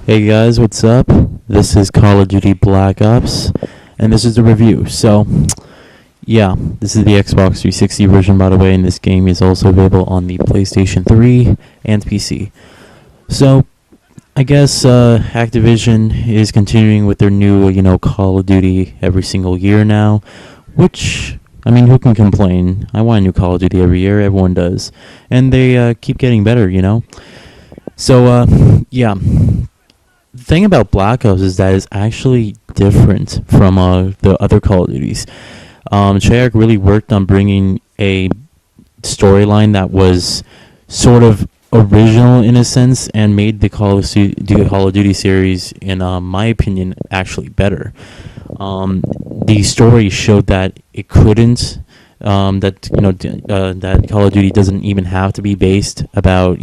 Hey guys, what's up? This is Call of Duty Black Ops, and this is the review. So, yeah, this is the Xbox 360 version, by the way, and this game is also available on the PlayStation 3 and PC. So, I guess Activision is continuing with their new, Call of Duty every single year now, which, I mean, who can complain? I want a new Call of Duty every year, everyone does. And they keep getting better. So, yeah. The thing about Black Ops is that it's actually different from the other Call of Duties. Treyarch really worked on bringing a storyline that was sort of original in a sense and made the Call of Duty series, in my opinion, actually better. The story showed that it couldn't. That Call of Duty doesn't even have to be based about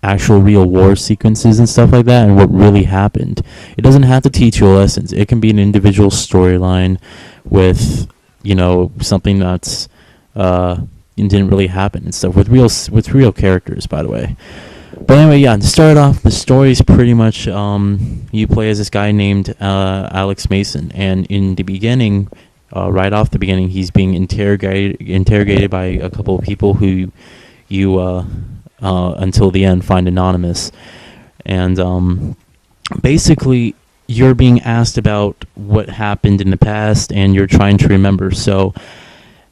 actual real war sequences and stuff like that and what really happened. It doesn't have to teach you lessons. It can be an individual storyline with something that's didn't really happen and stuff with real characters, by the way. But anyway, yeah, to start off, the story is pretty much you play as this guy named Alex Mason, and in the beginning. Right off the beginning, he's being interrogated by a couple of people who you, until the end, find anonymous. And basically, you're being asked about what happened in the past, and you're trying to remember. So,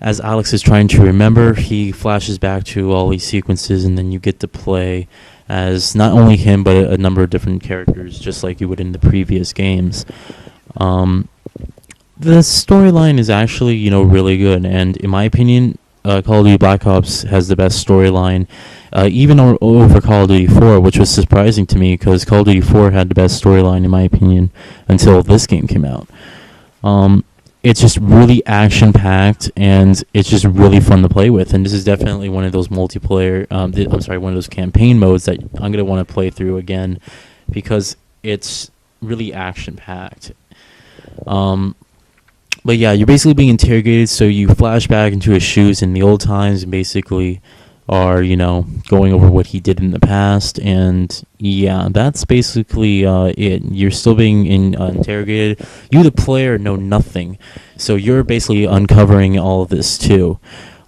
as Alex is trying to remember, he flashes back to all these sequences, and then you get to play as not only him, but a number of different characters, just like you would in the previous games. The storyline is actually, really good, and in my opinion, Call of Duty Black Ops has the best storyline, even over Call of Duty 4, which was surprising to me, because Call of Duty 4 had the best storyline, in my opinion, until this game came out. It's just really action-packed, and it's just really fun to play with, and this is definitely one of those multiplayer, one of those campaign modes that I'm going to want to play through again, because it's really action-packed. But yeah, you're basically being interrogated, so you flash back into his shoes in the old times and basically are, going over what he did in the past. And yeah, that's basically it. You're still being interrogated. You, the player, know nothing. So you're basically uncovering all of this too.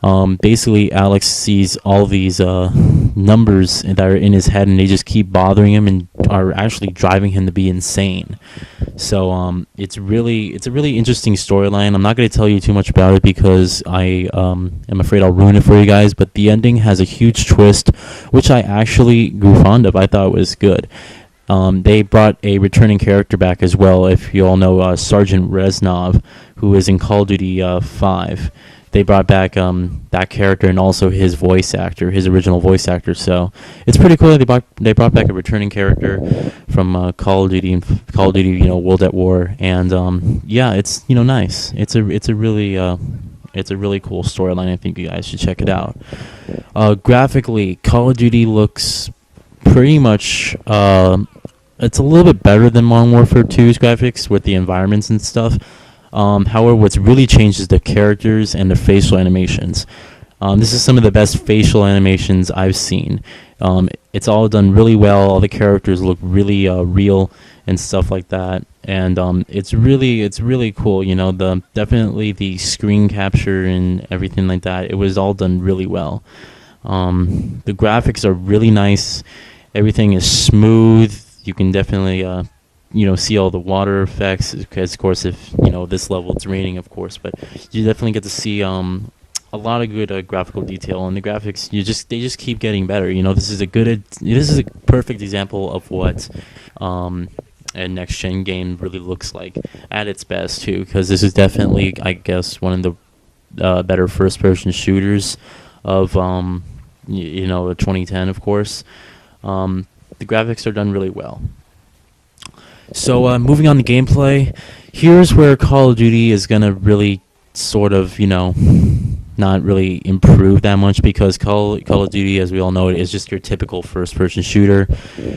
Basically, Alex sees all these numbers that are in his head, and they just keep bothering him and are actually driving him to be insane. So it's a really interesting storyline. I'm not going to tell you too much about it because I am afraid I'll ruin it for you guys. But the ending has a huge twist, which I actually grew fond of. I thought it was good. They brought a returning character back as well. If you all know Sergeant Reznov, who is in Call of Duty 5. They brought back that character and also his voice actor, his original voice actor. So it's pretty cool. They brought back a returning character from Call of Duty World at War, and yeah, it's nice. It's a really cool storyline. I think you guys should check it out. Graphically, Call of Duty looks pretty much. It's a little bit better than Modern Warfare 2's graphics with the environments and stuff. However, what's really changed is the characters and the facial animations. This is some of the best facial animations I've seen. It's all done really well. All the characters look really real and stuff like that. And it's really cool. Definitely the screen capture and everything like that. It was all done really well. The graphics are really nice. Everything is smooth. You can definitely see all the water effects, because of course if this level it's raining, of course, but you definitely get to see a lot of good graphical detail, and the graphics they just keep getting better. This is a perfect example of what a next gen game really looks like at its best too, because this is definitely, I guess, one of the better first person shooters of 2010, of course. The graphics are done really well. So moving on to gameplay, here's where Call of Duty is going to really sort of, not really improve that much, because Call of Duty, as we all know, is just your typical first-person shooter.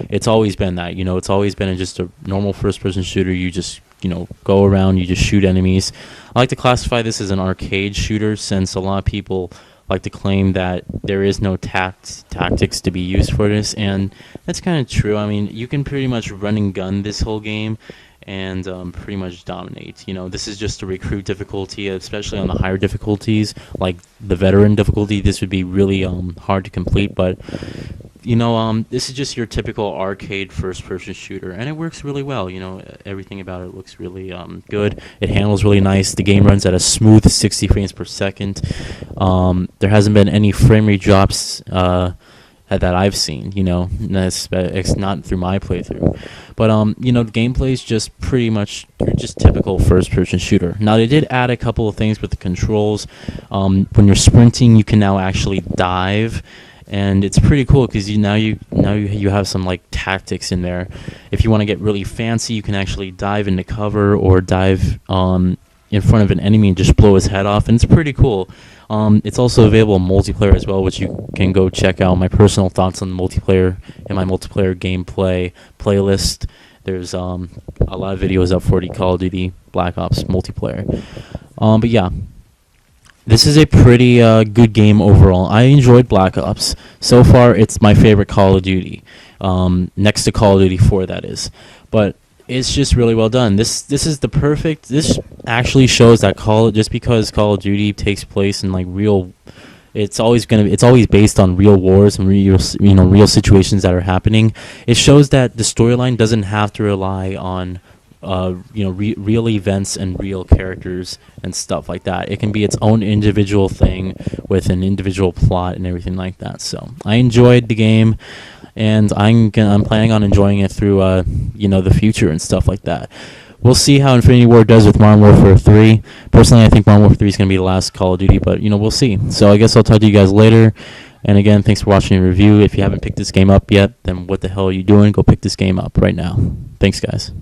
It's always been that, it's always been just a normal first-person shooter. You just, go around, you just shoot enemies. I like to classify this as an arcade shooter, since a lot of people like to claim that there is no tactics to be used for this, and that's kind of true. I mean, you can pretty much run and gun this whole game and pretty much dominate. You know, this is just a recruit difficulty, especially on the higher difficulties, like the veteran difficulty. This would be really hard to complete, but you know, this is just your typical arcade first-person shooter, and it works really well. You know, everything about it looks really good. It handles really nice. The game runs at a smooth 60 frames per second. There hasn't been any frame rate drops that I've seen. You know, it's not through my playthrough, but you know, the gameplay is just pretty much your just typical first-person shooter. Now, they did add a couple of things with the controls. When you're sprinting, you can now actually dive. And it's pretty cool because you have some like tactics in there. If you want to get really fancy, you can actually dive into cover or dive in front of an enemy and just blow his head off, and it's pretty cool. It's also available in multiplayer as well, which you can go check out my personal thoughts on multiplayer in my multiplayer gameplay playlist. There's a lot of videos up for the Call of Duty Black Ops multiplayer. But yeah. This is a pretty good game overall. I enjoyed Black Ops. So far, it's my favorite Call of Duty, next to Call of Duty 4, that is. But it's just really well done. This is the perfect. This actually shows that just because Call of Duty takes place in like real, it's always based on real wars and real situations that are happening. It shows that the storyline doesn't have to rely on real events and real characters and stuff like that. It can be its own individual thing with an individual plot and everything like that. So I enjoyed the game, and I'm planning on enjoying it through the future and stuff like that. We'll see how Infinity Ward does with Modern Warfare 3. Personally, I think Modern Warfare 3 is going to be the last Call of Duty, but we'll see. So I guess I'll talk to you guys later. And again, thanks for watching the review. If you haven't picked this game up yet, then what the hell are you doing? Go pick this game up right now. Thanks, guys.